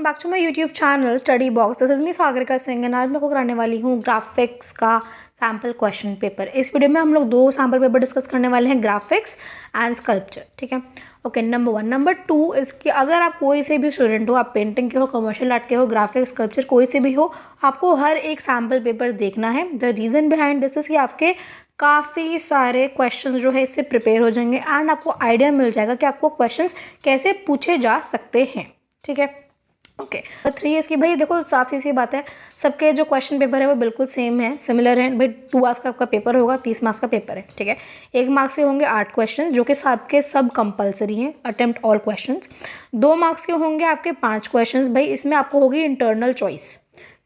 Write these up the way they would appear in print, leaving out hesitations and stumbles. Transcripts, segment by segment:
Back to my YouTube channel study box. This is me Sagarika Singh and आज मैं आपको कराने वाली हूँ ग्राफिक्स का सैम्पल क्वेश्चन पेपर। इस वीडियो में हम लोग दो सैम्पल पेपर डिस्कस करने वाले हैं, ग्राफिक्स एंड स्कल्पचर। ठीक है, ओके। नंबर 1। नंबर 2 इसके, अगर आप कोई से भी स्टूडेंट हो, आप पेंटिंग के हो, कमर्शियल आर्ट के हो, ग्राफिक्स, स्कल्पचर कोई से भी हो, आपको हर एक सैम्पल पेपर देखना है। The reason behind this is कि आपके काफ़ी सारे क्वेश्चंस जो है इससे प्रिपेयर हो जाएंगे एंड आपको आइडिया मिल जाएगा कि आपको क्वेश्चंस कैसे पूछे जा सकते हैं। ठीक है, ओके। 3 इसकी, भाई देखो साफ सी बात है, सबके जो क्वेश्चन पेपर है वो बिल्कुल सेम है, सिमिलर है। भाई 2 मार्क्स का आपका पेपर होगा, 30 मार्क्स का पेपर है। ठीक है, 1 मार्क्स के होंगे 8 क्वेश्चन जो कि सबके सब कंपलसरी हैं, अटेम्प्ट ऑल क्वेश्चन। 2 मार्क्स के होंगे आपके 5 क्वेश्चन। भाई इसमें आपको होगी इंटरनल चॉइस,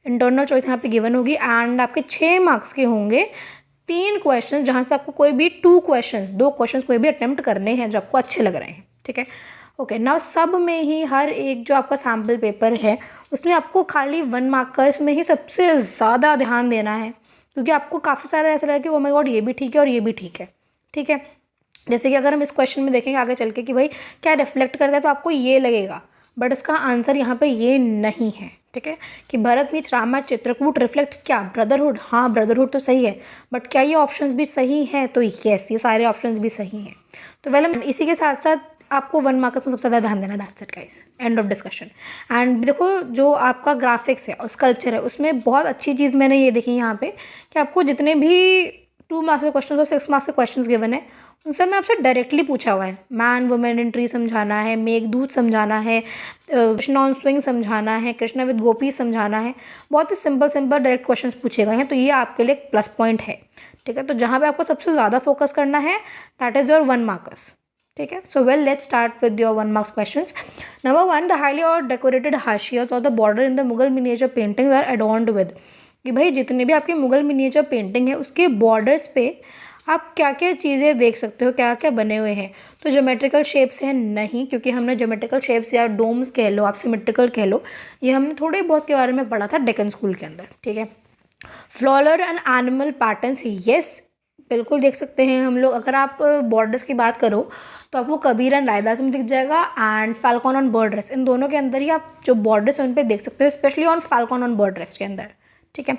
इंटरनल चॉइस यहाँ पे गिवन होगी। एंड आपके 6 मार्क्स के होंगे 3 क्वेश्चन जहाँ से आपको कोई भी 2 क्वेश्चन कोई भी अटेम्प्ट करने हैं जो आपको अच्छे लग रहे हैं। ठीक है, ओके। नाउ सब में ही हर एक जो आपका सैम्पल पेपर है उसमें आपको खाली 1 मार्कर्स में ही सबसे ज़्यादा ध्यान देना है, क्योंकि आपको काफ़ी सारा ऐसा लगा कि ओ माय गॉड ये भी ठीक है और ये भी ठीक है। ठीक है, जैसे कि अगर हम इस क्वेश्चन में देखेंगे आगे चल के कि भाई क्या रिफ्लेक्ट करता है, तो आपको ये लगेगा, बट इसका आंसर यहाँ पे ये नहीं है। ठीक है, कि भरत मीन्स रामा चित्रकूट रिफ्लेक्ट क्या, ब्रदरहुड। हाँ, ब्रदरहुड तो सही है, बट क्या ये ऑप्शंस भी सही हैं? तो यस, ये सारे ऑप्शंस भी सही हैं। तो वेल, इसी के साथ साथ आपको 1 मार्क्स में सबसे ज़्यादा ध्यान देना। That's it guys, end of discussion. And देखो जो आपका ग्राफिक्स है और स्कल्पचर है उसमें बहुत अच्छी चीज़ मैंने ये देखी यहाँ पे कि आपको जितने भी 2 मार्क्स के क्वेश्चन और 6 मार्क्स के क्वेश्चन गिवन है उनसे मैं आपसे डायरेक्टली पूछा हुआ है। मैन वुमेन इन ट्री समझाना है, मेघदूत समझाना है, कृष्णा ऑन स्विंग समझाना है, कृष्णा विद गोपी समझाना है। बहुत ही सिंपल डायरेक्ट क्वेश्चन पूछे गए हैं, तो ये आपके लिए एक प्लस पॉइंट है। ठीक है, तो जहाँ पे आपको सबसे ज़्यादा फोकस करना है दैट इज़ योर 1 मार्कर्स। ठीक है, so well let's start with your 1 marks questions. Number 1, the highly और डेकोरेटेड हाशियास और the border in the Mughal miniature paintings are adorned with. कि भाई जितने भी आपके मुगल मिनिएचर पेंटिंग है उसके बॉर्डर्स पे आप क्या क्या चीज़ें देख सकते हो, क्या क्या बने हुए हैं। तो ज्योमेट्रिकल शेप्स हैं नहीं, क्योंकि हमने ज्योमेट्रिकल शेप्स या डोम्स कह लो, आप सिमेट्रिकल कह लो, ये हमने थोड़े बहुत के बारे में पढ़ा था डेक्कन स्कूल के अंदर। ठीक है, floral and animal patterns, yes बिल्कुल देख सकते हैं हम लोग। अगर आप बॉर्डर्स की बात करो तो आपको कबीर एंड रायदास में दिख जाएगा and falcon on bird rest, इन दोनों के अंदर ही आप जो बॉर्डर्स हैं उन पर देख सकते हो, specially on falcon on bird rest के अंदर। ठीक है,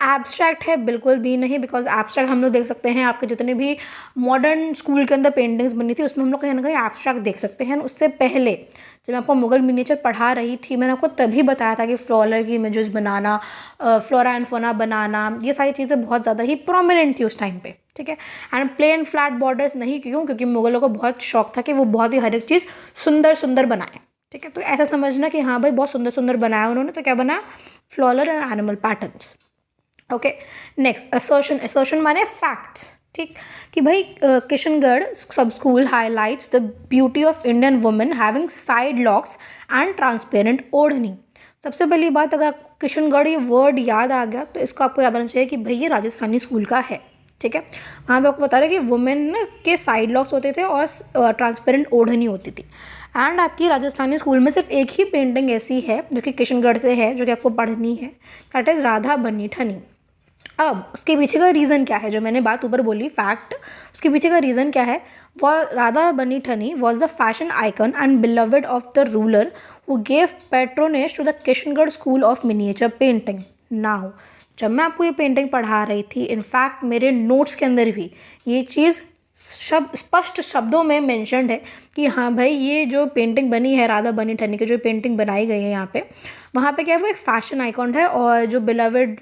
एब्स्ट्रैक्ट है बिल्कुल भी नहीं, बिकॉज एब्स्ट्रैक्ट हम लोग देख सकते हैं आपके जितने भी मॉडर्न स्कूल के अंदर पेंटिंग्स बनी थी उसमें हम लोग कहीं ना कहीं एब्स्ट्रैक्ट देख सकते हैं। उससे पहले जब मैं आपको मुगल मिनिएचर पढ़ा रही थी मैंने आपको तभी बताया था कि फ्लोरल की images banana, flora and fauna बनाना, ये सारी चीज़ें बहुत ज़्यादा ही प्रोमिनेंट थी उस टाइम पे। ठीक है, एंड प्लेन फ्लैट बॉर्डर्स नहीं, क्यों? क्योंकि मुगलों को बहुत शौक था कि वो बहुत ही हर एक चीज़ सुंदर सुंदर बनाए। ठीक है, तो ऐसा समझना कि हाँ भाई बहुत सुंदर सुंदर बनाया उन्होंने, तो क्या बनाया? Floral and animal patterns. Okay, next assertion. Assertion माने फैक्ट्स। ठीक, कि भाई किशनगढ़ सब school highlights the beauty of Indian women having side locks and transparent ओढ़नी। सबसे पहली बात, अगर आपको किशनगढ़ ये वर्ड याद आ गया तो इसको आपको याद आना चाहिए कि भाई ये राजस्थानी स्कूल का है। ठीक है, वहाँ पे आपको बता रहे हैं कि वुमेन के साइड लॉक्स होते थे और ट्रांसपेरेंट ओढ़नी होती थी। एंड आपकी राजस्थानी स्कूल में सिर्फ एक ही पेंटिंग ऐसी है जो कि किशनगढ़ से है, जो कि आपको पढ़नी है, दैट इज़ राधा बनी ठनी। अब उसके पीछे का रीज़न क्या है? जो मैंने बात ऊपर बोली फैक्ट, उसके पीछे का रीज़न क्या है? वो Radha Bani Thani was the fashion icon and beloved of the ruler who gave patronage to the Kishangarh school of miniature painting. Now जब मैं आपको ये पेंटिंग पढ़ा रही थी, इनफैक्ट मेरे नोट्स के अंदर भी ये चीज़ स्पष्ट शब्दों में मेंशन्ड है कि हाँ भाई ये जो पेंटिंग बनी है राधा बनी ठनी की, जो पेंटिंग बनाई गई है यहाँ पे, वहाँ पे क्या है वो एक फैशन आइकॉन है और जो बिलवड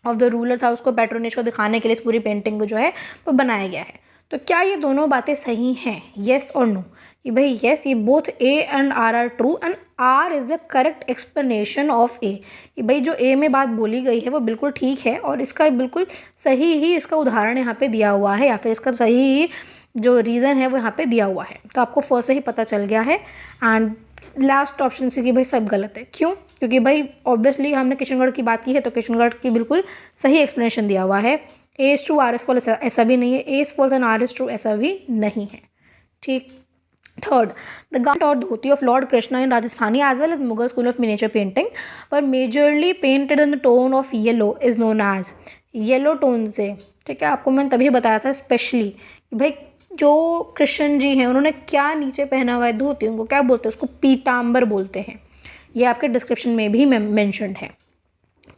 ऑफ द रूलर था उसको पैट्रोनेज को दिखाने के लिए इस पूरी पेंटिंग को जो है वो बनाया गया है। तो क्या ये दोनों बातें सही हैं? येस और नो? कि भाई येस, ये both A and R are true and R is the correct explanation of A. कि भाई जो ए में बात बोली गई है वो बिल्कुल ठीक है और इसका बिल्कुल सही ही इसका उदाहरण यहाँ पे दिया हुआ है, या फिर इसका सही ही जो रीज़न है वो यहाँ पे दिया हुआ है। तो आपको फर्स्ट से ही पता चल गया है। एंड लास्ट ऑप्शन से कि भाई सब गलत है। क्यों? क्योंकि भाई ऑब्वियसली हमने किशनगढ़ की बात की है तो किशनगढ़ की बिल्कुल सही एक्सप्लेनेशन दिया हुआ है। A is true R is false ऐसा भी नहीं है, A is false and R is true ऐसा भी नहीं है। ठीक, थर्ड, द गाउन और dhoti of lord Krishna in Rajasthani as well as Mughal school of miniature painting पर majorly painted in the tone of yellow is known as. Yellow tone से, ठीक है, आपको मैंने तभी बताया था स्पेशली कि भाई जो कृष्ण जी हैं उन्होंने क्या नीचे पहना हुआ है धोती, उनको क्या बोलते हैं? उसको पीताम्बर बोलते हैं। ये आपके डिस्क्रिप्शन में भी मेंशन्ड है।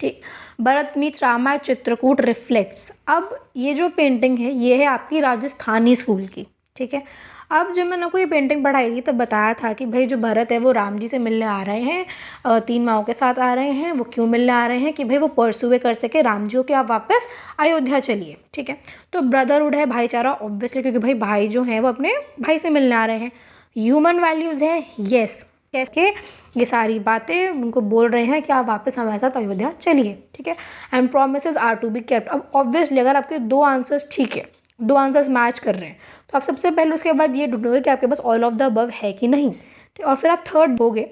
ठीक, भरत मीट्स रामा चित्रकूट रिफ्लेक्ट्स। अब ये जो पेंटिंग है ये है आपकी राजस्थानी स्कूल की। ठीक है, अब जब मैंने आपको ये पेंटिंग पढ़ाई थी तब बताया था कि भाई जो भरत है वो राम जी से मिलने आ रहे हैं, 3 माओं के साथ आ रहे हैं। वो क्यों मिलने आ रहे हैं कि भाई वो परसुए कर सके राम जी को कि आप वापस अयोध्या चलिए। ठीक है, तो ब्रदरहुड है, भाईचारा, ऑब्वियसली क्योंकि भाई भाई जो हैं वो अपने भाई से मिलने आ रहे हैं। ह्यूमन वैल्यूज़ है, येस, कैसे ये सारी बातें उनको बोल रहे हैं कि आप वापस हमारे साथ अयोध्या चलिए। ठीक है, and promises are to be kept. अब ऑब्वियसली अगर आपके 2 आंसर्स ठीक है, 2 आंसर्स मैच कर रहे हैं, तो आप सबसे पहले उसके बाद ये ढूंढोगे कि आपके पास ऑल ऑफ द अबव है कि नहीं। ठीक, और फिर आप थर्ड होगे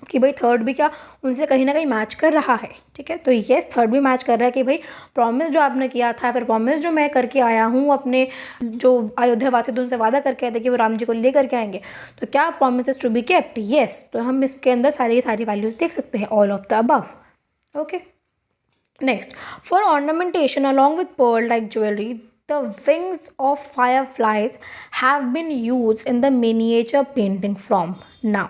कि भाई थर्ड भी क्या उनसे कहीं ना कहीं मैच कर रहा है। ठीक है, तो येस थर्ड भी मैच कर रहा है कि भाई प्रॉमिस जो आपने किया था, फिर प्रॉमिस जो मैं करके आया हूँ अपने जो अयोध्या वासी थे उनसे वादा करके आए थे कि वो राम जी को ले करके आएंगे, तो क्या promises to be kept, yes. तो हम इसके अंदर सारी वैल्यूज देख सकते हैं, all of the above. Okay, next, for ornamentation along with pearl like jewellery the wings of fireflies have been used in the miniature painting from now।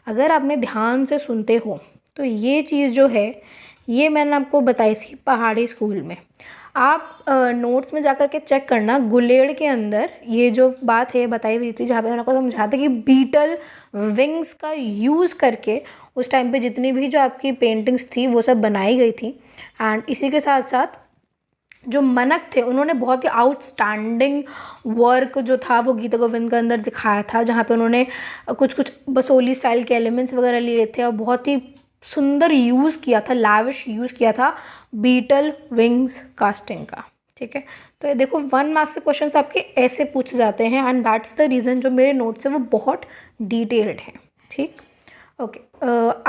अगर आपने ध्यान से सुनते हो तो ये चीज़ जो है ये मैंने आपको बताई थी पहाड़ी स्कूल में। आप नोट्स में जाकर के चेक करना, गुलेड़ के अंदर ये जो बात है बताई हुई थी जहाँ पे मैंने आपको समझाया था कि बीटल विंग्स का यूज़ करके उस टाइम पे जितनी भी जो आपकी पेंटिंग्स थी वो सब बनाई गई थी। एंड इसी के साथ साथ जो मनक थे उन्होंने बहुत ही आउटस्टैंडिंग वर्क जो था वो गीता गोविंद के अंदर दिखाया था, जहाँ पे उन्होंने कुछ बसोली स्टाइल के एलिमेंट्स वगैरह लिए थे और बहुत ही सुंदर यूज़ किया था, लैविश यूज़ किया था बीटल विंग्स कास्टिंग का। ठीक है, तो ये देखो 1 मार्क्स के क्वेश्चन आपके ऐसे पूछे जाते हैं एंड दैट्स द रीज़न जो मेरे नोट्स है वो बहुत डिटेल्ड है। ठीक, okay,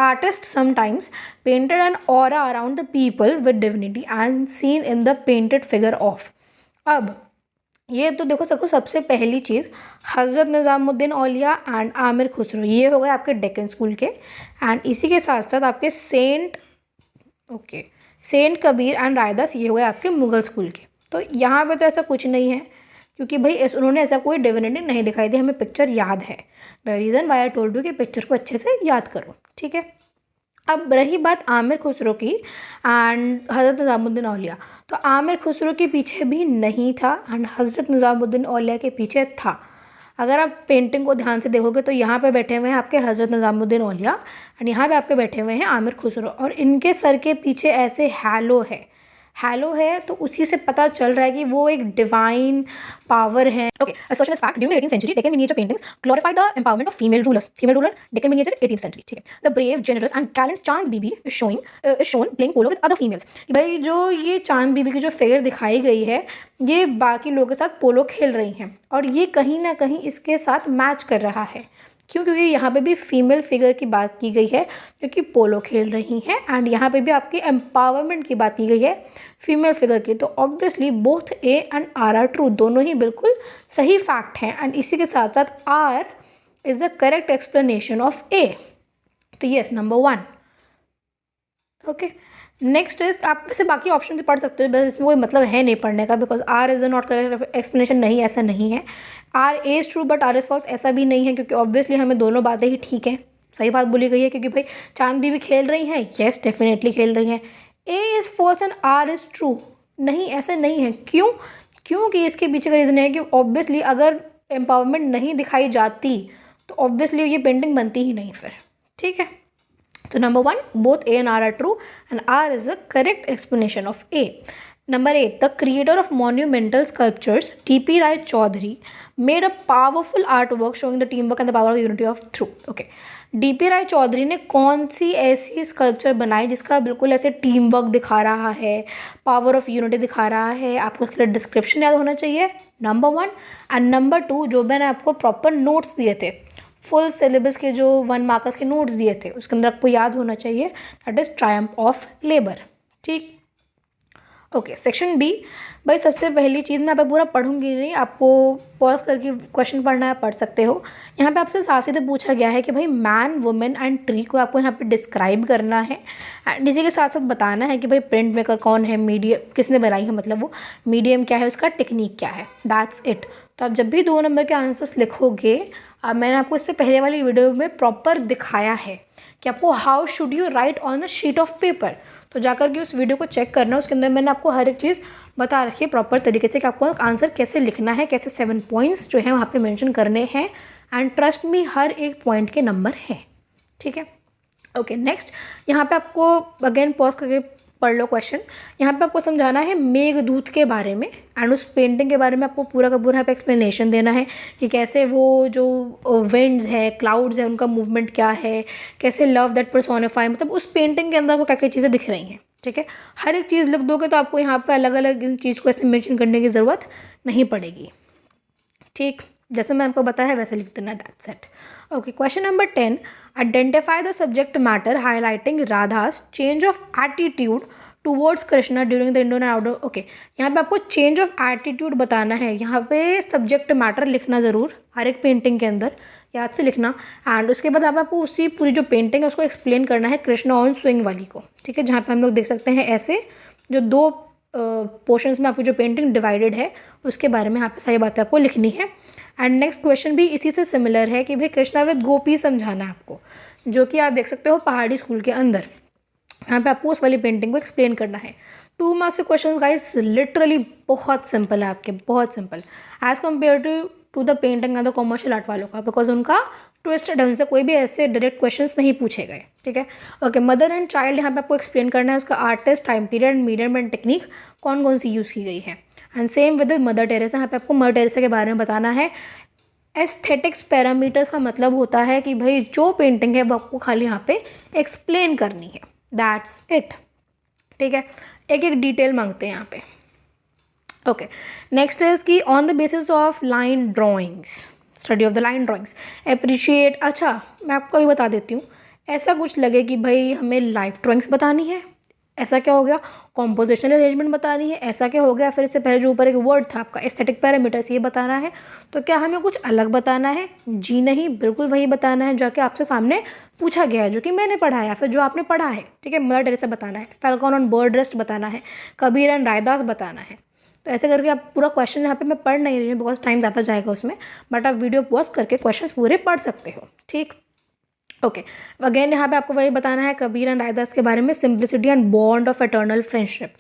artists sometimes painted an aura around the people with divinity and seen in the painted figure of। अब ये तो देखो सबसे पहली चीज़ हज़रत निज़ामुद्दीन औलिया एंड आमिर खुसरो, ये हो गए आपके डेक्कन स्कूल के। एंड इसी के साथ साथ आपके सेंट कबीर एंड रायदास, ये हो गए आपके मुग़ल स्कूल के। तो यहाँ पे तो ऐसा कुछ नहीं है क्योंकि भाई उन्होंने ऐसा कोई डिविनिटी नहीं दिखाई दी, हमें पिक्चर याद है। The reason why I told you कि पिक्चर को अच्छे से याद करो। ठीक है, अब रही बात आमिर खुसरो की एंड हज़रत निज़ामुद्दीन औलिया, तो आमिर खुसरो के पीछे भी नहीं था एंड हज़रत निज़ामुद्दीन औलिया के पीछे था। अगर आप पेंटिंग को ध्यान से देखोगे तो यहाँ पे बैठे हुए हैं आपके हज़रत निज़ामुद्दीन औलिया एंड यहाँ पे आपके बैठे हुए हैं आमिर खुसरो, और इनके सर के पीछे ऐसे हैलो है तो उसी से पता चल रहा है कि वो एक डिवाइन पावर है। Okay, assertion is fact, during the 18th century Deccan miniature paintings glorified the empowerment of female rulers। female ruler Deccan miniature 18th century। ठीक है, the brave, generous and gallant चांद बीबी is shown playing polo with other females। कि भाई जो ये चांद बीबी की जो फिगर दिखाई गई है ये बाकी लोगों के साथ पोलो खेल रही हैं और ये कहीं ना कहीं इसके साथ मैच कर रहा है। क्यों? क्योंकि यहाँ पे भी फीमेल फिगर की बात की गई है जो कि पोलो खेल रही हैं एंड यहाँ पे भी आपकी एम्पावरमेंट की बात की गई है फीमेल फिगर की। तो obviously both A and R are true, दोनों ही बिल्कुल सही फैक्ट हैं एंड इसी के साथ साथ R is the correct explanation of A. तो yes, number 1। Okay, next is आप वैसे बाकी ऑप्शन से पढ़ सकते हो, बस इसमें कोई मतलब है नहीं पढ़ने का because R is the not correct explanation, नहीं ऐसा नहीं है। R is true but R is false, ऐसा भी नहीं है क्योंकि ऑब्वियसली हमें दोनों बातें ही ठीक हैं, सही बात बोली गई है क्योंकि भाई चांद भी खेल रही हैं, येस डेफिनेटली खेल रही हैं। A is false and R is true, नहीं ऐसा नहीं है। क्यों? क्योंकि इसके पीछे का रीज़न है कि ऑब्वियसली अगर एम्पावरमेंट नहीं दिखाई जाती तो ऑब्वियसली ये पेंटिंग बनती ही नहीं फिर। ठीक है, तो number 1, both A and R are true and R is the correct explanation of A. Number 8, the creator of monumental sculptures T.P. Rai Chaudhary made a powerful artwork showing the teamwork and the power of unity of truth। Okay, D.P. राय चौधरी ने कौन सी ऐसी sculpture बनाई जिसका बिल्कुल ऐसे team work दिखा रहा है, पावर ऑफ यूनिटी दिखा रहा है? आपको उसके लिए डिस्क्रिप्शन याद होना चाहिए, नंबर 1। एंड नंबर 2, जो मैंने आपको प्रॉपर नोट्स दिए थे, फुल सिलेबस के जो 1 मार्कर्स के नोट्स दिए थे उसके अंदर आपको याद होना चाहिए, that is Triumph of labour. ठीक, ओके, सेक्शन बी। भाई सबसे पहली चीज़ मैं यहाँ पे पूरा पढ़ूंगी नहीं, आपको पॉज करके क्वेश्चन पढ़ना है, पढ़ सकते हो। यहाँ पे आपसे साफ सीधे पूछा गया है कि भाई मैन, वुमेन एंड ट्री को आपको यहाँ पे डिस्क्राइब करना है एंड इसी के साथ साथ बताना है कि भाई प्रिंट मेकर कौन है, मीडियम किसने बनाई है, मतलब वो मीडियम क्या है, उसका टेक्निक क्या है, दैट्स इट। तो आप जब भी 2 नंबर के आंसर्स लिखोगे अब मैंने आपको इससे पहले वाली वीडियो में प्रॉपर दिखाया है कि आपको how should you right on a sheet of paper, तो जाकर के उस वीडियो को चेक करना। उसके अंदर मैंने आपको हर एक चीज़ बता रखी है प्रॉपर तरीके से कि आपको आंसर कैसे लिखना है, कैसे 7 पॉइंट्स जो है वहाँ पे मेंशन करने हैं। एंड ट्रस्ट मी, हर एक पॉइंट के नंबर हैं, ठीक है। ओके, नेक्स्ट यहाँ पे आपको अगेन पॉज करके पढ़ लो क्वेश्चन। यहाँ पे आपको समझाना है मेघदूत के बारे में एंड उस पेंटिंग के बारे में आपको पूरा का पूरा यहाँ पे एक्सप्लेनेशन देना है कि कैसे वो जो विंड्स है, क्लाउड्स है, उनका मूवमेंट क्या है, कैसे लव दैट पर्सोनिफाई, मतलब उस पेंटिंग के अंदर आपको क्या क्या चीज़ें दिख रही हैं, ठीक है। हर एक चीज़ लिख दोगे तो आपको यहाँ पे अलग अलग इन चीज़ को ऐसे मेंशन करने की ज़रूरत नहीं पड़ेगी, ठीक। जैसे मैंने आपको बताया है वैसे लिख देना, that's it. Okay, question number 10, identify the subject matter highlighting Radha's change of attitude towards Krishna during the indoor outdoor. Okay, यहाँ पे आपको चेंज ऑफ एटीट्यूड बताना है। यहाँ पे सब्जेक्ट मैटर लिखना ज़रूर हर एक पेंटिंग के अंदर, याद से लिखना। एंड उसके बाद आपको उसी पूरी जो पेंटिंग है उसको एक्सप्लेन करना है कृष्णा ऑन स्विंग वाली को, ठीक है। जहाँ पे हम लोग देख सकते हैं ऐसे जो 2 पोर्शंस में आपकी जो पेंटिंग डिवाइडेड है उसके बारे में यहाँ पे सारी बातें आपको लिखनी है। एंड नेक्स्ट क्वेश्चन भी इसी से सिमिलर है कि भाई कृष्णा विद गोपी समझाना है आपको, जो कि आप देख सकते हो पहाड़ी स्कूल के अंदर। यहाँ पे आपको उस वाली पेंटिंग को एक्सप्लेन करना है। 2 मार्क्स के क्वेश्चन गाइस लिटरली बहुत सिंपल है आपके, बहुत simple as compared to the painting and the commercial art वालों का, बिकॉज उनका ट्विस्टेड है, उनसे कोई भी ऐसे डायरेक्ट क्वेश्चंस नहीं पूछे गए, ठीक है। ओके, मदर एंड चाइल्ड यहाँ पे आपको एक्सप्लेन करना है उसका artist, time period, medium and technique कौन कौन सी यूज़ की गई है। And same with mother Teresa, यहाँ पे आपको मदर टेरेसा के बारे में बताना है। एस्थेटिक्स पैरामीटर्स का मतलब होता है कि भाई जो पेंटिंग है वो आपको खाली यहाँ पे एक्सप्लेन करनी है, दैट्स इट, ठीक है। एक एक डिटेल मांगते हैं यहाँ पे। ओके, नेक्स्ट इज कि on the basis of line drawings, study of the line drawings, appreciate. अच्छा, मैं आपको भी बता देती हूँ, ऐसा कुछ लगे कि भाई हमें लाइफ ड्राइंग्स बतानी है, ऐसा क्या हो गया, कॉम्पोजिशनल अरेंजमेंट बतानी है, ऐसा क्या हो गया, फिर इससे पहले जो ऊपर एक वर्ड था आपका एस्थेटिक पैरामीटर्स, ये बताना है, तो क्या हमें कुछ अलग बताना है? जी नहीं, बिल्कुल वही बताना है जो कि आपसे सामने पूछा गया है, जो कि मैंने पढ़ा है या फिर जो आपने पढ़ा है, ठीक है। मदर टेरेसा बताना है, फैल्कन ऑन बर्ड रेस्ट बताना है, कबीर एंड रायदास बताना है। तो ऐसे करके आप पूरा क्वेश्चन यहाँ पे मैं पढ़ नहीं रही हूँ बिकॉज टाइम ज़्यादा जाएगा उसमें, बट आप वीडियो पॉज करके क्वेश्चन पूरे पढ़ सकते हो, ठीक। ओके, अगेन यहाँ पे आपको वही बताना है कबीर एंड रायदास के बारे में, simplicity and bond of eternal friendship.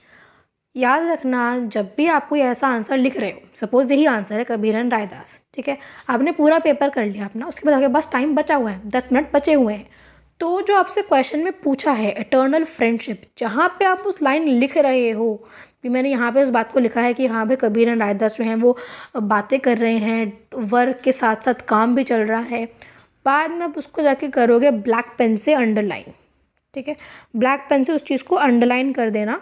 याद रखना, जब भी आप कोई ऐसा आंसर लिख रहे हो, सपोज यही आंसर है कबीर एंड रायदास, ठीक है, आपने पूरा पेपर कर लिया अपना, उसके बाद आपके पास टाइम बचा हुआ है, 10 मिनट बचे हुए हैं, तो जो आपसे क्वेश्चन में पूछा है एटर्नल फ्रेंडशिप, जहाँ पे आप उस लाइन लिख रहे हो कि मैंने यहाँ पे उस बात को लिखा है कि हाँ भाई कबीर एंड रायदास जो हैं वो बातें कर रहे हैं, वर्क के साथ साथ काम भी चल रहा है, बाद में आप उसको जाके करोगे ब्लैक पेन से अंडरलाइन, ठीक है। ब्लैक पेन से उस चीज़ को अंडरलाइन कर देना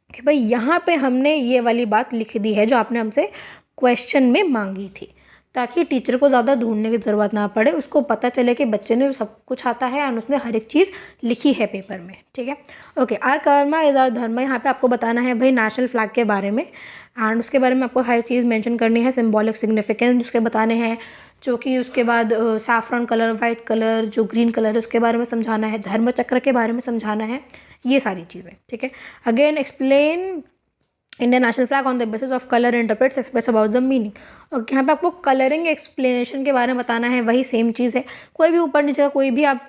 कि भाई यहाँ पे हमने ये वाली बात लिख दी है जो आपने हमसे क्वेश्चन में मांगी थी, ताकि टीचर को ज़्यादा ढूंढने की ज़रूरत ना पड़े, उसको पता चले कि बच्चे ने सब कुछ आता है और उसने हर एक चीज़ लिखी है पेपर में, ठीक है। Okay, our karma is our dharma, यहाँ पे आपको बताना है भाई नेशनल फ्लैग के बारे में, एंड उसके बारे में आपको हर चीज़ मेंशन करनी है, सिंबॉलिक सिग्निफिकेंस उसके बताने हैं, जो कि उसके बाद सैफ्रॉन कलर, वाइट कलर, जो ग्रीन कलर है उसके बारे में समझाना है, धर्म चक्र के बारे में समझाना है, ये सारी चीज़ें, ठीक है। Again explain Indian national flag on the basis of colour interprets express about the meaning. और यहाँ पे आपको कलरिंग एक्सप्लेनेशन के बारे में बताना है, वही सेम चीज़ है, कोई भी ऊपर नीचे का कोई भी आप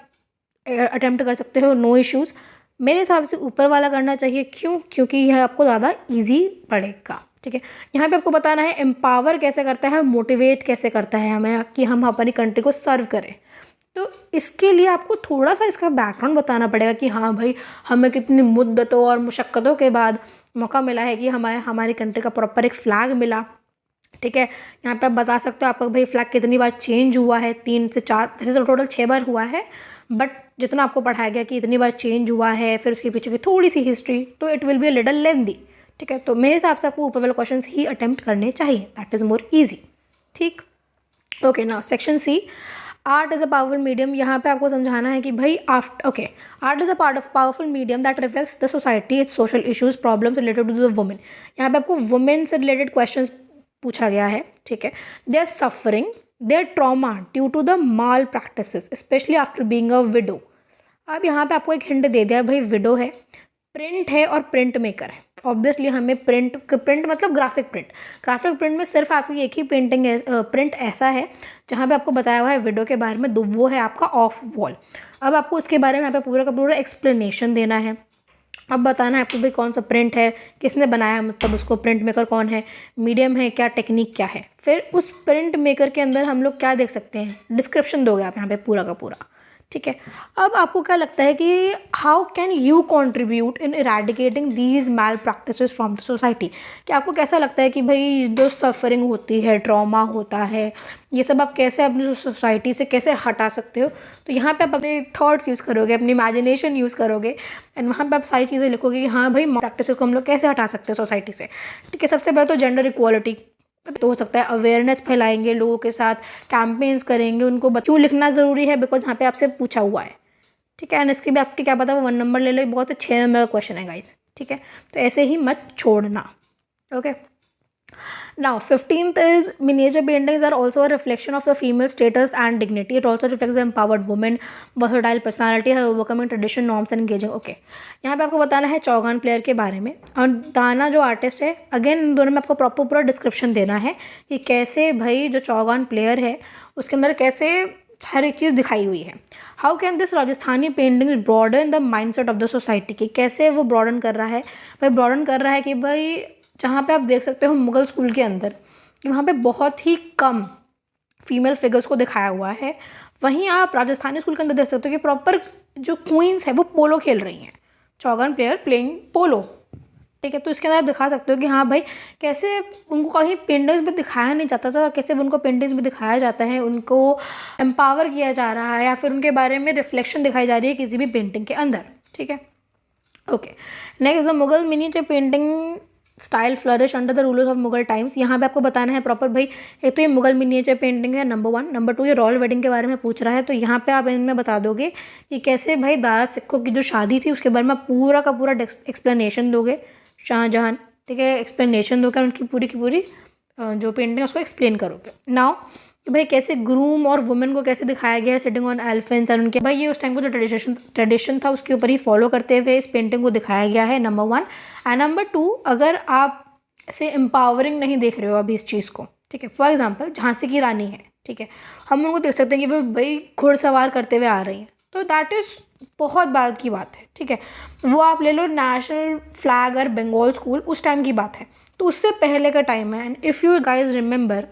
अटेम्प्ट कर सकते हो, नो इश्यूज़। मेरे हिसाब से ऊपर वाला करना चाहिए, क्यों? क्योंकि यह आपको ज़्यादा ईजी पड़ेगा, ठीक है। यहाँ पे आपको बताना है एम्पावर कैसे करता है, मोटिवेट कैसे करता है हमें कि हम हमारी कंट्री को सर्व करें। तो इसके लिए आपको थोड़ा सा इसका बैकग्राउंड बताना पड़ेगा कि हाँ भाई हमें कितनी मुद्दतों और मुशक्क़तों के बाद मौका मिला है कि हमारी कंट्री का प्रॉपर एक फ़्लैग मिला, ठीक है। यहाँ पे आप बता सकते हो आपका भाई फ्लैग कितनी बार चेंज हुआ है, 3 से 4, वैसे तो टोटल 6 बार हुआ है, बट जितना आपको पढ़ाया गया कि इतनी बार चेंज हुआ है, फिर उसके पीछे की थोड़ी सी हिस्ट्री, तो it will be a little lengthy, ठीक है। तो मेरे हिसाब से आपको ऊपर वाले क्वेश्चन ही अटेम्प्ट करने चाहिए, दैट इज़ मोर ईजी, ठीक। Okay, now section C, art is a powerful medium. यहाँ पे आपको समझाना है कि भाई okay, art is a part of powerful medium that reflects the society, its social issues, problems related to the women. यहाँ पे आपको वुमेन से रिलेटेड क्वेश्चंस पूछा गया है, ठीक है। They are suffering, their trauma due to the malpractices especially after being a widow. अब यहाँ पे आपको एक हिंट दे दिया, भाई विडो है, प्रिंट है और प्रिंट मेकर है। ऑब्वियसली हमें प्रिंट मतलब ग्राफिक प्रिंट में सिर्फ आपकी एक ही पेंटिंग प्रिंट ऐसा है जहाँ पे आपको बताया हुआ है वीडियो के बारे में, वो है आपका ऑफ वॉल। अब आपको उसके बारे में यहाँ पे पूरा का पूरा एक्सप्लेनेशन देना है। अब बताना है आपको भाई कौन सा प्रिंट है, किसने बनाया, मतलब उसको प्रिंट मेकर कौन है, मीडियम है क्या, टेक्निक क्या है। फिर उस प्रिंट मेकर के अंदर हम लोग क्या देख सकते हैं, डिस्क्रिप्शन दोगे आप यहाँ पे पूरा का पूरा, ठीक है। अब आपको क्या लगता है कि how can you contribute in eradicating these malpractices from the society, कि आपको कैसा लगता है कि भाई जो सफरिंग होती है, ट्रॉमा होता है, ये सब आप कैसे अपनी सोसाइटी से कैसे हटा सकते हो। तो यहाँ पे आप अपने थॉट्स यूज़ करोगे, अपनी इमेजिनेशन यूज़ करोगे, एंड वहाँ पे आप सारी चीज़ें लिखोगे कि हाँ भाई प्रैक्टिसेस को हम लोग कैसे हटा सकते हैं सोसाइटी से, ठीक है। सबसे पहले तो जेंडर इक्वालिटी तो हो सकता है, अवेयरनेस फैलाएंगे, लोगों के साथ कैंपेन्स करेंगे, उनको क्यों लिखना ज़रूरी है, बिकॉज यहाँ पे आपसे पूछा हुआ है, ठीक है। एंड इसके भी आपके क्या पता वो 1 नंबर ले लो, बहुत 6 नंबर का क्वेश्चन है गाइस, ठीक है। तो ऐसे ही मत छोड़ना, okay. Now, 15th is miniature paintings are also a reflection of the female status and dignity. It also reflects the empowered woman, versatile personality, her overcoming tradition, norms and engaging. Okay. यहाँ पे आपको बताना है Chaugan player के बारे में, और दाना जो आर्टिस्ट है, अगेन इन दोनों में आपको प्रॉपर पूरा डिस्क्रिप्शन देना है कि कैसे भाई जो चौगान प्लेयर है उसके अंदर कैसे हर एक चीज़ दिखाई हुई है। How can this Rajasthani painting broaden the mindset of the society, की कैसे वो ब्रॉडन कर रहा है, भाई ब्रॉडन कर रहा है कि भाई जहाँ पे आप देख सकते हो मुगल स्कूल के अंदर कि वहाँ पे बहुत ही कम फीमेल फिगर्स को दिखाया हुआ है, वहीं आप राजस्थानी स्कूल के अंदर देख सकते हो कि प्रॉपर जो क्वींस है वो पोलो खेल रही हैं, चौगान प्लेयर प्लेइंग पोलो, ठीक है। तो इसके अंदर आप दिखा सकते हो कि हाँ भाई कैसे उनको कहीं पेंटिंग्स में दिखाया नहीं जाता था और कैसे उनको पेंटिंग्स में दिखाया जाता है, उनको एम्पावर किया जा रहा है या फिर उनके बारे में रिफ्लेक्शन दिखाई जा रही है किसी भी पेंटिंग के अंदर, ठीक है। Okay, next the Mughal miniature painting style flourish under the rulers of Mughal times. यहाँ पे आपको बताना है प्रॉपर भाई, एक तो ये मुगल मिनिएचर पेंटिंग है नंबर 1, नंबर 2 ये रॉयल वेडिंग के बारे में पूछ रहा है, तो यहाँ पे आप इनमें बता दोगे कि कैसे भाई दारा सिक्कों की जो शादी थी उसके बारे में पूरा का पूरा एक्सप्लेनेशन दोगे, शाहजहां, ठीक है, एक्सप्लेनेशन दोगे उनकी पूरी की पूरी जो पेंटिंग है उसको एक्सप्लेन करोगे। नाउ कि भाई कैसे ग्रूम और वुमेन को कैसे दिखाया गया है सिटिंग ऑन एलिफेंट्स, और उनके भाई ये उस टाइम को जो ट्रेडिशन था उसके ऊपर ही फॉलो करते हुए इस पेंटिंग को दिखाया गया है, नंबर 1। एंड नंबर 2, अगर आप ऐसे एम्पावरिंग नहीं देख रहे हो अभी इस चीज़ को, ठीक है, फॉर एग्जाम्पल झांसी की रानी है, ठीक है, हम उनको देख सकते हैं कि वो भाई घुड़सवार करते हुए आ रही हैं, तो दैट इज़ बहुत बाद की बात है, ठीक है। वो आप ले लो नेशनल फ्लैग और बंगाल स्कूल उस टाइम की बात है, तो उससे पहले का टाइम है। And if you guys remember,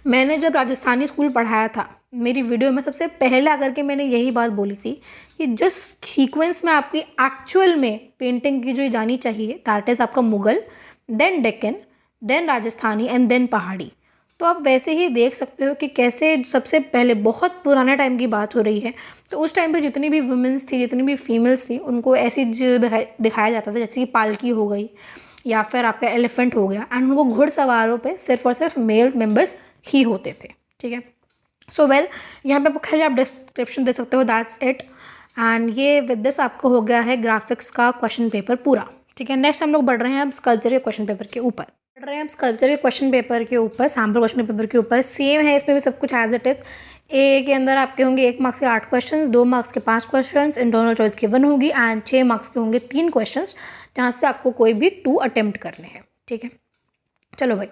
मैंने जब राजस्थानी स्कूल पढ़ाया था मेरी वीडियो में सबसे पहले आकर के मैंने यही बात बोली थी कि जिस सीक्वेंस में आपकी एक्चुअल में पेंटिंग की जो जानी चाहिए दैट इज़ आपका Mughal, then Deccan, then Rajasthani and then Pahari. तो आप वैसे ही देख सकते हो कि कैसे सबसे पहले बहुत पुराने टाइम की बात हो रही है, तो उस टाइम पे जितनी भी वुमेंस थी, जितनी भी फीमेल्स थी, उनको ऐसी दिखाया जाता था जैसे कि पालकी हो गई या फिर आपका एलिफेंट हो गया, एंड उनको घुड़सवारों पे सिर्फ और सिर्फ मेल मेंबर्स ही होते थे, ठीक है। सो वेल यहाँ पे खाली आप डिस्क्रिप्शन दे सकते हो, दैट्स इट। एंड ये विद दिस आपको हो गया है ग्राफिक्स का क्वेश्चन पेपर पूरा, ठीक है। नेक्स्ट हम लोग बढ़ रहे हैं अब स्कल्पचर के क्वेश्चन पेपर के ऊपर, स्कल्पचर के क्वेश्चन पेपर के ऊपर, सैम्पल क्वेश्चन पेपर के ऊपर सेम है, इसमें भी सब कुछ एज इट इज़। ए के अंदर आपके होंगे 1 मार्क्स के 8 क्वेश्चन, 2 मार्क्स के 5 क्वेश्चन, इंटरनल चॉइस की 1 होगी, एंड 6 मार्क्स के होंगे 3 क्वेश्चन जहाँ से आपको कोई भी 2 अटेम्प्ट करने हैं, ठीक है। चलो भाई,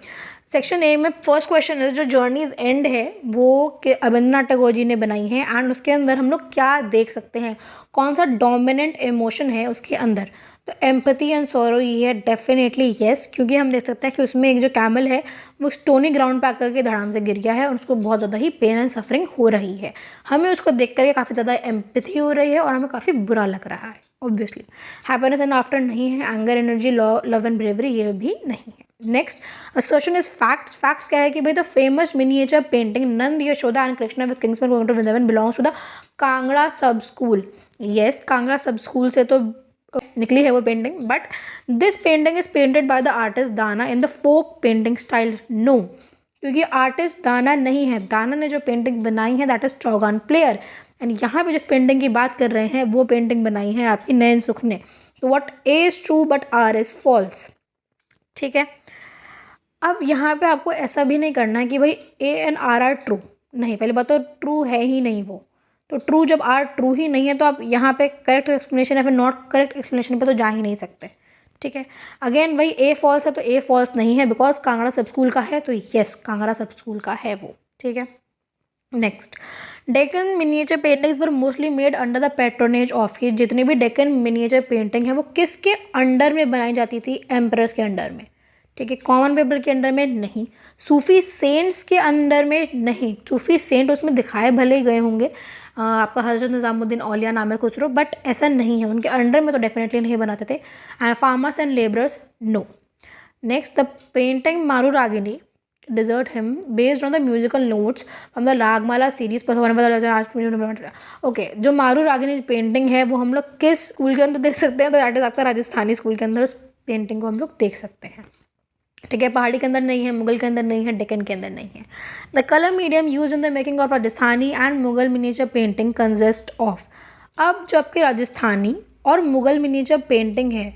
सेक्शन ए में फर्स्ट क्वेश्चन है जो जर्नीज एंड है वो कि अबेंद्रनाथ टैगोर जी ने बनाई है, एंड उसके अंदर हम लोग क्या देख सकते हैं, कौन सा डोमिनेंट इमोशन है उसके अंदर। तो एम्पैथी एंड सॉरो ये है डेफिनेटली येस, क्योंकि हम देख सकते हैं कि उसमें एक जो कैमल है वो स्टोनी ग्राउंड पर आकर के धड़ाम से गिर गया है और उसको बहुत ज़्यादा ही पेन एंड सफरिंग हो रही है। हमें उसको देख करके काफ़ी ज़्यादा एम्पैथी हो रही है और हमें काफ़ी बुरा लग रहा है। ऑब्वियसली हैप्पीनेस एंड आफ्टर नहीं है, anger, energy, love and bravery ये भी नहीं है। Next assertion is facts. Facts क्या है कि भाई the famous miniature painting Nand Yashoda and Krishna with kinsmen going to Vrindavan belongs to the Kangra sub school. Yes, Kangra sub school से तो निकली है वो painting, but this painting is painted by the artist Dana in the folk painting style. No, क्योंकि artist Dana नहीं है, दाना ने जो पेंटिंग बनाई है that is Chaugan player, and यहाँ पे जिस पेंटिंग की बात कर रहे हैं वो पेंटिंग बनाई है आपकी नयन सुख ने। तो what A is true but R is false, ठीक है। अब यहाँ पे आपको ऐसा भी नहीं करना है कि भाई ए एंड आर ट्रू, नहीं, पहले बात तो ट्रू है ही नहीं वो, तो ट्रू जब आर ट्रू ही नहीं है तो आप यहाँ पे करेक्ट एक्सप्लेनेशन या फिर नॉट करेक्ट एक्सप्लेनेशन पे तो जा ही नहीं सकते, ठीक है। अगेन वही ए फॉल्स है तो ए फॉल्स नहीं है बिकॉज कांगड़ा सब स्कूल का है, तो यस कांगड़ा सब स्कूल का है वो, ठीक है। Next, Deccan miniature paintings were mostly made under the patronage of, ये जितनी भी डेक्कन मिनिएचर पेंटिंग है वो किसके अंडर में बनाई जाती थी? एम्परर्स के अंडर में, ठीक है। कॉमन पीपल के अंडर में नहीं, सूफी सेंट्स के अंडर में नहीं। सूफी सेंट उसमें दिखाए भले ही गए होंगे, आपका हजरत निज़ामुद्दीन औलिया नामिर खुसरो, बट ऐसा नहीं है, उनके अंडर में तो डेफिनेटली नहीं बनाते थे। And farmers and labourers no. Next, the painting Maru Ragini desert him based on the musical notes from the Ragamala series पर। ओके, जो मारू रागिनी पेंटिंग है वो हम लोग किस स्कूल के अंदर देख सकते हैं? तो दैट इज आपका राजस्थानी स्कूल के अंदर उस पेंटिंग को हम लोग देख सकते हैं, ठीक है। पहाड़ी के अंदर नहीं है, मुगल के अंदर नहीं है, डेक्कन के अंदर नहीं है। The colour medium use in the making of Rajasthani and Mughal miniature painting consist of. अब जो आपकी राजस्थानी और मुगल मिनिएचर पेंटिंग है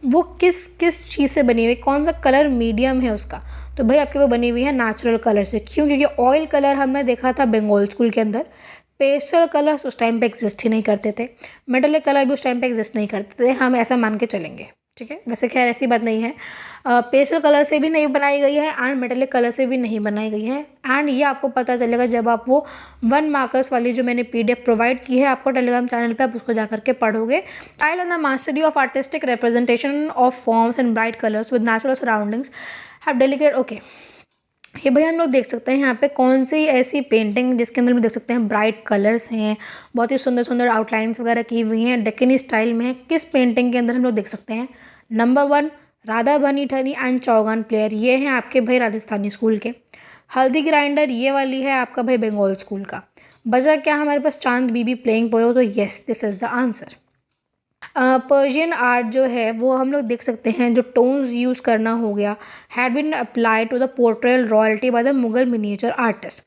वो किस किस चीज़ से बनी हुई, कौन सा कलर मीडियम है उसका? तो भाई आपकी वो बनी हुई है नेचुरल कलर से। क्यों? क्योंकि ऑयल कलर हमने देखा था बंगाल स्कूल के अंदर, पेस्टल कलर्स उस टाइम पे एग्जिस्ट ही नहीं करते थे, मेटेलिक कलर भी उस टाइम पे एग्जिस्ट नहीं करते थे, हम ऐसा मान के चलेंगे, ठीक है। वैसे खैर ऐसी बात नहीं है, पेस्टल कलर से भी नहीं बनाई गई है एंड मेटेलिक कलर से भी नहीं बनाई गई है। एंड ये आपको पता चलेगा जब आप वो 1 मार्कर्स वाली जो मैंने PDF प्रोवाइड की है आपको टेलीग्राम चैनल पे, आप उसको जा करके पढ़ोगे। I learn the mastery of artistic representation of forms and bright colours with natural surroundings have delicate. Okay, ये भाई हम लोग देख सकते हैं यहाँ पे कौन सी ऐसी पेंटिंग जिसके अंदर हम देख सकते हैं ब्राइट कलर्स हैं, बहुत ही सुंदर सुंदर आउटलाइंस वगैरह की हुई हैं, डेक्कनी स्टाइल में है। किस पेंटिंग के अंदर हम लोग देख सकते हैं? Number 1 Radha Bani Thani and Chaugan player, ये हैं आपके भाई राजस्थानी स्कूल के। हल्दी ग्राइंडर ये वाली है आपका भाई बंगाल स्कूल का। बचा क्या हमारे पास? चांद बीबी प्लेइंग पोलो, तो yes this is the answer. Persian art जो है वो हम लोग देख सकते हैं, जो टोन्स यूज़ करना हो गया, had been apply to the portrayal royalty by the Mughal miniature artist.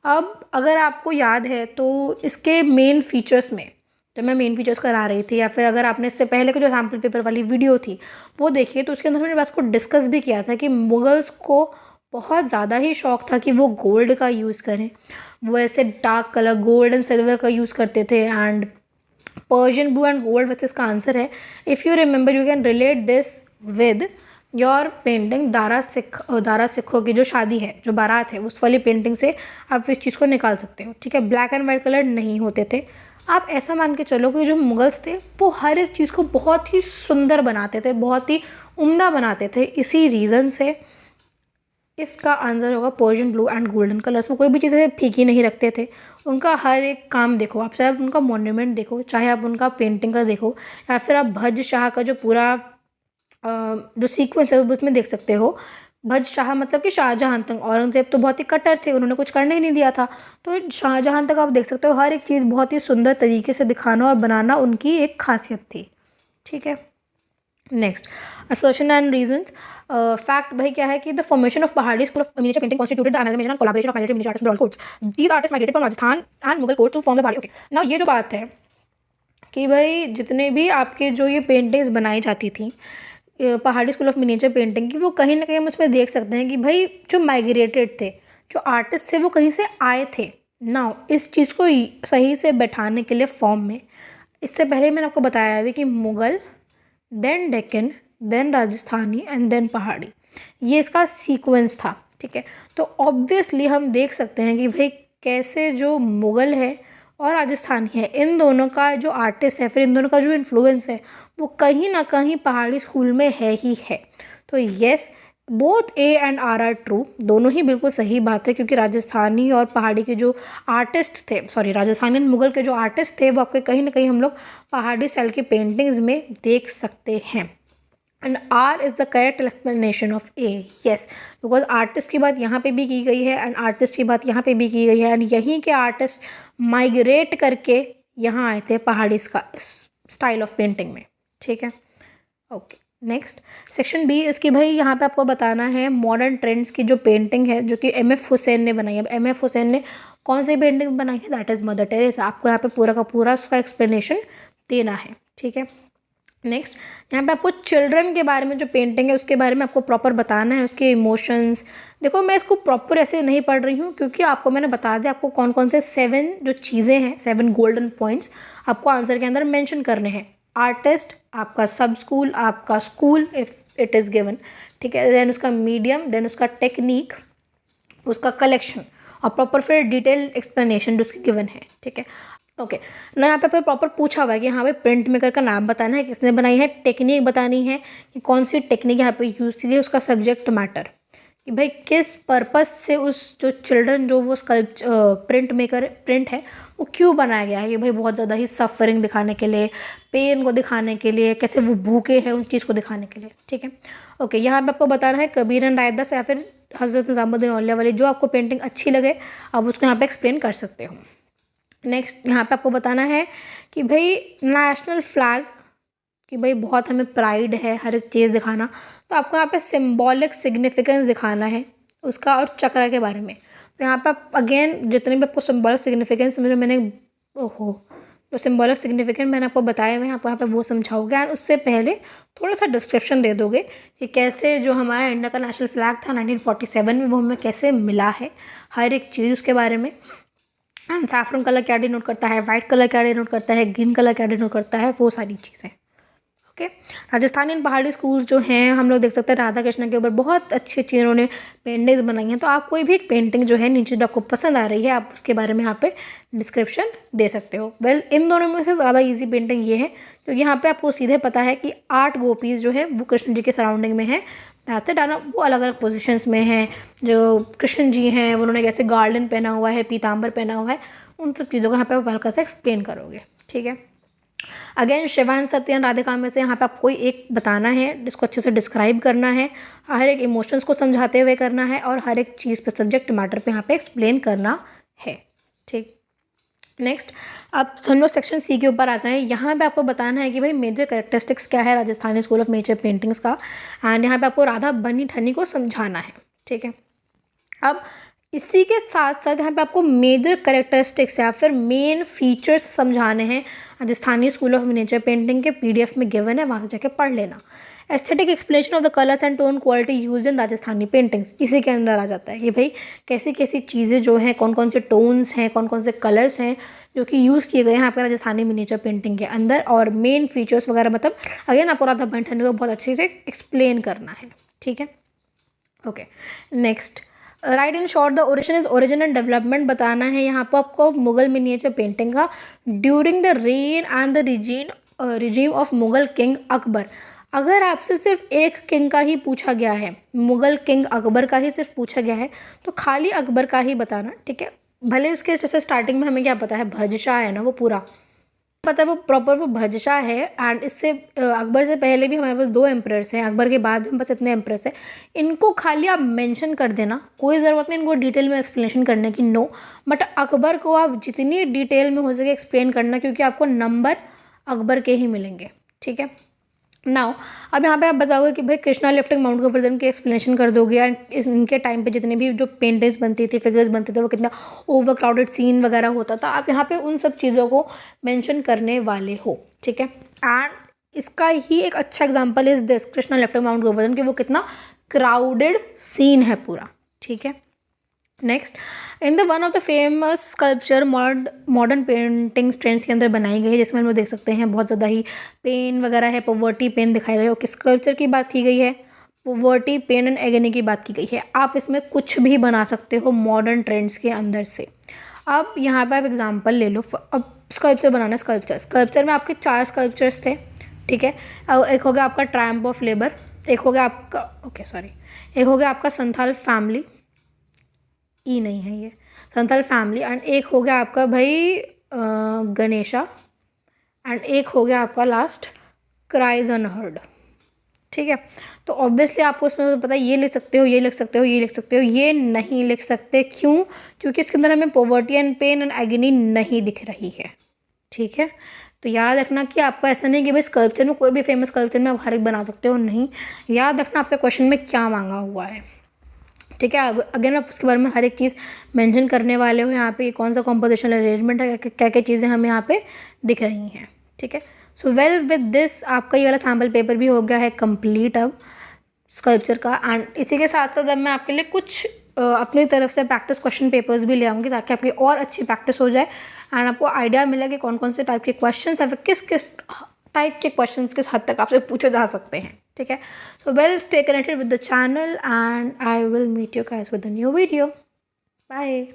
अब अगर आपको याद है तो इसके मेन फीचर्स में, जब मैं मेन फीचर्स करा रही थी या फिर अगर आपने इससे पहले की जो सैम्पल पेपर वाली वीडियो थी वो देखिए, तो उसके अंदर मैंने बात को डिस्कस भी किया था कि मुगल्स को बहुत ज़्यादा ही शौक था कि वो गोल्ड का यूज़ करें, वो ऐसे dark colour gold and silver का यूज़ करते थे। And Persian blue and gold वैसे इसका आंसर है। If you remember you can relate this with your painting Dara सिखों की जो शादी है, जो बारात है, उस वाली पेंटिंग से आप इस चीज़ को निकाल सकते हो, ठीक है। ब्लैक एंड वाइट कलर नहीं होते थे। आप ऐसा मान के चलो कि जो मुगल्स थे वो हर एक चीज़ को बहुत ही सुंदर बनाते थे, बहुत ही उम्दा बनाते थे। इसी रीज़न से इसका आंसर होगा Persian blue and golden colours. वो कोई भी चीज़ें फीकी नहीं रखते थे, उनका हर एक काम देखो आप, चाहे आप उनका मॉन्यूमेंट देखो, चाहे आप उनका पेंटिंग का देखो, या फिर आप भज शाह का जो पूरा जो सीक्वेंस है उसमें देख सकते हो। भज शाह मतलब कि शाहजहाँ तक, औरंगज़ेब तो बहुत ही कट्टर थे, उन्होंने कुछ करने ही नहीं दिया था, तो शाहजहाँ तक आप देख सकते हो हर एक चीज़ बहुत ही सुंदर तरीके से दिखाना और बनाना उनकी एक खासियत थी, ठीक है। Next, assertion and reasons. Fact भाई क्या है कि the formation of Pahari school of miniature painting constituted the amalgamation and collaboration of migrated miniature artist from all courts. These artist migrated from Rajasthan and Mughal courts to form the Pahari. Okay, now ये जो बात है कि भाई जितने भी आपके जो ये पेंटिंग्स बनाई जाती थी पहाड़ी स्कूल ऑफ मिनिएचर पेंटिंग की, वो कहीं ना कहीं हम उसमें देख सकते हैं कि भाई जो माइग्रेटेड थे, जो आर्टिस्ट थे, वो कहीं से आए थे। नाउ इस चीज़ को सही से बैठाने के लिए फॉर्म में, इससे पहले मैंने आपको बताया भी कि Mughal, then Deccan, then Rajasthani and then Pahari, ये इसका सीक्वेंस था, ठीक है। तो ऑब्वियसली हम देख सकते हैं कि भाई कैसे जो मुगल है और राजस्थानी है, इन दोनों का जो आर्टिस्ट है, फिर इन दोनों का जो इन्फ्लुएंस है वो कहीं ना कहीं पहाड़ी स्कूल में है ही है। तो yes, both A and R true, दोनों ही बिल्कुल सही बात है, क्योंकि राजस्थानी और पहाड़ी के जो आर्टिस्ट थे, सॉरी राजस्थानी एंड मुगल के जो आर्टिस्ट थे वो आपके कहीं ना कहीं हम लोग पहाड़ी स्टाइल की पेंटिंग्स में देख सकते हैं। And R is the correct explanation of A, yes, because artist की बात यहाँ पे भी की गई है एंड आर्टिस्ट की बात यहाँ पे भी की गई है, एंड यहीं के आर्टिस्ट माइग्रेट करके यहाँ आए थे पहाड़ी स्टाइल ऑफ पेंटिंग में, ठीक है। ओके, नेक्स्ट सेक्शन बी, इसकी भाई यहाँ पे आपको बताना है मॉडर्न ट्रेंड्स की जो पेंटिंग है जो कि MF हुसैन ने बनाई है। अब MF हुसैन ने कौन सी पेंटिंग बनाई है? That is mother Teresa. आपको यहाँ पे पूरा का पूरा उसका एक्सप्लेनेशन देना है, ठीक है। नेक्स्ट यहाँ पे आपको चिल्ड्रन के बारे में जो पेंटिंग है उसके बारे में आपको प्रॉपर बताना है, उसके इमोशंस। देखो मैं इसको प्रॉपर ऐसे नहीं पढ़ रही हूँ क्योंकि आपको मैंने बता दिया आपको कौन कौन से 7 जो चीज़ें हैं, 7 गोल्डन पॉइंट्स आपको आंसर के अंदर मेंशन करने हैं। आर्टिस्ट, आपका सब स्कूल, आपका school if it is given, ठीक है, देन उसका मीडियम, देन उसका टेक्निक, उसका कलेक्शन और प्रॉपर फिर डिटेल एक्सप्लेनेशन जो उसकी गिवन है, ठीक है। ओके ना, यहाँ पे फिर प्रॉपर पूछा हुआ है कि हाँ भाई प्रिंट मेकर का नाम बताना है, किसने बनाई है, टेक्निक बतानी है कि कौन सी टेक्निक यहाँ पे यूज़ की है, उसका सब्जेक्ट मैटर कि भाई किस पर्पस से उस जो चिल्ड्रन जो वो प्रिंट है वो क्यों बनाया गया है, कि भाई बहुत ज़्यादा ही सफरिंग दिखाने के लिए, पेन को दिखाने के लिए, कैसे वो भूखे हैं उन चीज़ को दिखाने के लिए, ठीक है। ओके यहाँ पे आपको बताना है कबीर एंड रायदास या फिर हज़रत निज़ामुद्दीन औलिया वाली, जो आपको पेंटिंग अच्छी लगे आप उसको यहाँ पे एक्सप्लेन कर सकते हो। नेक्स्ट यहाँ पे आपको बताना है कि भाई नेशनल फ्लैग, कि भाई बहुत हमें प्राइड है हर एक चीज़ दिखाना, तो आपको यहाँ पे सिंबॉलिक सिग्निफिकेंस दिखाना है उसका, और चक्र के बारे में। तो यहाँ पे आप अगेन जितने भी आपको सिंबॉलिक सिग्निफिकेंस जो सिंबॉलिक सिग्निफिकेंस मैंने आपको बताए हुए हैं, आपको यहाँ पे वो समझाओगे एंड उससे पहले थोड़ा सा डिस्क्रिप्शन दे दोगे कि कैसे जो हमारा इंडिया का नेशनल फ्लैग था 1947 में वो हमें कैसे मिला है, हर एक चीज़ उसके बारे में। एंड सैफरन कलर क्या डिनोट करता है, वाइट कलर क्या डिनोट करता है, ग्रीन कलर क्या डिनोट करता है, वो सारी चीज़ें। ओके राजस्थानी एंड पहाड़ी स्कूल्स जो हैं हम लोग देख सकते हैं राधा कृष्ण के ऊपर बहुत अच्छी अच्छी इन्होंने पेंटिंग्स बनाई हैं। तो आप कोई भी एक पेंटिंग जो है नीचे जो आपको पसंद आ रही है आप उसके बारे में यहाँ पे डिस्क्रिप्शन दे सकते हो। वेल इन दोनों में से ज़्यादा ईजी पेंटिंग ये है क्योंकि यहाँ पे आपको सीधे पता है कि 8 गोपीज़ जो है वो कृष्ण जी के सराउंडिंग में है, दैट्स इट। वो अलग अलग पोजिशंस में हैं, जो कृष्ण जी हैं उन्होंने कैसे गार्डन पहना हुआ है, पीताम्बर पहना हुआ है, उन सब चीज़ों को यहाँ पे आप हल्का सा एक्सप्लेन करोगे, ठीक है। अगेन शिवान सत्यन राधिका में से यहाँ पे आपको कोई एक बताना है जिसको अच्छे से डिस्क्राइब करना है, हर एक इमोशंस को समझाते हुए करना है और हर एक चीज़ पे सब्जेक्ट मैटर पे यहाँ पे एक्सप्लेन करना है, ठीक। नेक्स्ट अब हम लोग सेक्शन सी के ऊपर आ गए हैं। यहाँ पे आपको बताना है कि भाई मेजर कैरेक्टरिस्टिक्स क्या है Rajasthani school of nature paintings का, एंड यहाँ पे आपको राधा बनी ठनी को समझाना है, ठीक है। अब इसी के साथ साथ यहाँ पे आपको मेजर कैरेक्टरिस्टिक्स या फिर मेन फीचर्स समझाने हैं Rajasthani school of nature painting के PDF में गिवन है, वहाँ से जाके पढ़ लेना। Aesthetic explanation of the colours and tone quality use in Rajasthani paintings, इसी के अंदर आ जाता है कि भाई कैसी कैसी चीज़ें जो हैं, कौन कौन से टोन्स हैं, कौन कौन से कलर्स हैं जो कि यूज़ किए गए हैं यहाँ पर राजस्थानी मिनिएचर पेंटिंग के अंदर, और मेन फीचर्स वगैरह मतलब अगेन आपको राधा बनी ठनी को बहुत अच्छे से एक्सप्लेन करना है, ठीक है। Okay next right in short the origin and development बताना है यहाँ पर आपको मुगल मिनिएचर पेंटिंग का during the rain and the regime of Mughal king Akbar. अगर आपसे सिर्फ एक किंग का ही पूछा गया है, मुगल किंग अकबर का ही सिर्फ पूछा गया है, तो खाली अकबर का ही बताना, ठीक है। भले उसके जैसे स्टार्टिंग में हमें क्या पता है भजशाह है ना, वो पूरा पता है वो प्रॉपर वो भजशाह है। एंड इससे अकबर से पहले भी हमारे पास 2 एम्परर्स हैं, अकबर के बाद भी हमारे पास इतने एम्परर्स हैं। इनको खाली आप मेंशन कर देना, कोई ज़रूरत नहीं इनको डिटेल में एक्सप्लेनेशन करने की, नो। बट अकबर को आप जितनी डिटेल में हो सके एक्सप्लेन करना क्योंकि आपको नंबर अकबर के ही मिलेंगे, ठीक है। नाउ अब यहाँ पे आप बताओगे कि भाई कृष्णा लिफ्टिंग माउंट गोवर्धन की एक्सप्लेनेशन कर दोगे, या इनके टाइम पे जितने भी जो पेंटिंग्स बनती थी, फिगर्स बनते थे, वो कितना ओवर क्राउडेड सीन वगैरह होता था, आप यहाँ पे उन सब चीज़ों को मेंशन करने वाले हो, ठीक है। एंड इसका ही एक अच्छा example is this Krishna lifting mount Govardhan कि वो कितना क्राउडेड सीन है पूरा, ठीक है। Next in the one of the famous sculpture modern painting trends के अंदर बनाई गई है, जिसमें हम लोग देख सकते हैं बहुत ज़्यादा ही पेन वगैरह है, पॉवर्टी पेन दिखाई गई है, और किस स्कल्पचर की बात की गई है, पॉवर्टी पेन एंड एगनी की बात की गई है। आप इसमें कुछ भी बना सकते हो मॉडर्न ट्रेंड्स के अंदर से। अब यहाँ पर आप एग्जाम्पल ले लो, अब स्कल्पचर बनाना है, स्कल्पचर में आपके 4 स्कल्पचर्स थे, ठीक है। अब एक हो गया आपका ट्रायम्फ ऑफ लेबर, एक हो गया आपका एक हो गया आपका संथाल फैमिली, ई नहीं है ये, संथाल फैमिली, एंड एक हो गया आपका भाई गणेशा, एंड एक हो गया आपका लास्ट क्राइज अनहर्ड, ठीक है। तो ऑब्वियसली आपको इसमें पता है ये लिख सकते हो, ये लिख सकते हो, ये लिख सकते हो, ये नहीं लिख सकते, क्यों? क्योंकि इसके अंदर हमें poverty and pain and agony नहीं दिख रही है, ठीक है। तो याद रखना कि आपको ऐसा नहीं कि भाई स्कल्पचर में कोई भी फेमस स्कल्पचर में आप हर एक बना सकते हो, नहीं, याद रखना आपसे क्वेश्चन में क्या मांगा हुआ है, ठीक है। अगेन आप उसके बारे में हर एक चीज़ मेंशन करने वाले हो यहाँ पे, कौन सा कॉम्पोजिशन अरेंजमेंट है, क्या क्या चीज़ें हमें यहाँ पे दिख रही हैं, ठीक है। सो वेल विद दिस आपका ये वाला सैम्पल पेपर भी हो गया है कंप्लीट अब स्कल्पचर का। एंड इसी के साथ साथ अब मैं आपके लिए कुछ अपनी तरफ से प्रैक्टिस क्वेश्चन पेपर्स भी ले आऊँगी ताकि आपकी और अच्छी प्रैक्टिस हो जाए एंड आपको आइडिया मिले कि कौन कौन से टाइप के क्वेश्चन है, किस किस टाइप के क्वेश्चन किस हद तक आपसे पूछे जा सकते हैं, ठीक है। So well stay connected with the channel and I will meet you guys with a new video. Bye.